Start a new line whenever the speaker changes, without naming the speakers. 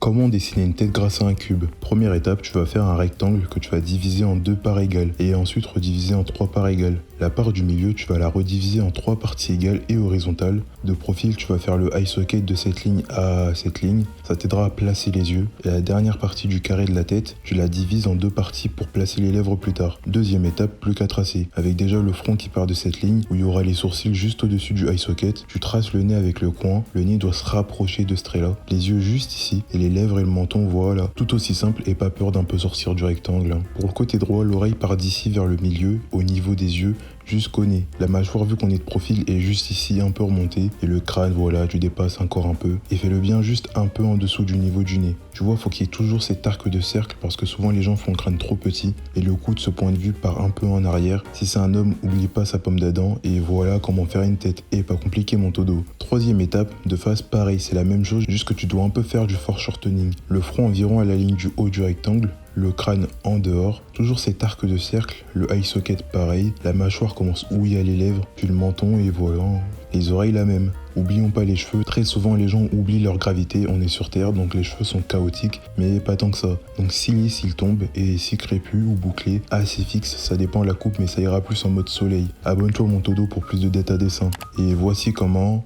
Comment dessiner une tête grâce à un cube? Première étape, tu vas faire un rectangle que tu vas diviser en 2 parts égales et ensuite rediviser en 3 parts égales. La part du milieu, tu vas la rediviser en 3 parties égales et horizontales. De profil, tu vas faire le eye socket de cette ligne à cette ligne. Ça t'aidera à placer les yeux. Et la dernière partie du carré de la tête, tu la divises en 2 parties pour placer les lèvres plus tard. Deuxième étape, plus qu'à tracer. Avec déjà le front qui part de cette ligne où il y aura les sourcils juste au-dessus du eye socket. Tu traces le nez avec le coin. Le nez doit se rapprocher de ce trait-là. Les yeux juste ici et les lèvres et le menton, voilà. Tout aussi simple et pas peur d'un peu sortir du rectangle, hein. Pour le côté droit, l'oreille part d'ici vers le milieu, au niveau des yeux, jusqu'au nez. La mâchoire, vu qu'on est de profil, est juste ici un peu remontée. Et le crâne, voilà, tu dépasses encore un peu. Et fais-le bien juste un peu en dessous du niveau du nez. Tu vois, faut qu'il y ait toujours cet arc de cercle parce que souvent les gens font le crâne trop petit et le cou de ce point de vue part un peu en arrière. Si c'est un homme, oublie pas sa pomme d'Adam et voilà comment faire une tête. Et pas compliqué mon todo. Troisième étape, de face pareil, c'est la même chose, juste que tu dois un peu faire du foreshortening. Le front environ à la ligne du haut du rectangle. Le crâne en dehors, toujours cet arc de cercle, le eye socket pareil, la mâchoire commence où il y a les lèvres, puis le menton et voilà, les oreilles la même. Oublions pas les cheveux, très souvent les gens oublient leur gravité, on est sur terre donc les cheveux sont chaotiques, mais pas tant que ça. Donc si lisse il tombe et si crépus ou bouclé, assez fixe, ça dépend de la coupe mais ça ira plus en mode soleil. Abonne-toi mon todo pour plus de data dessin. Et voici comment...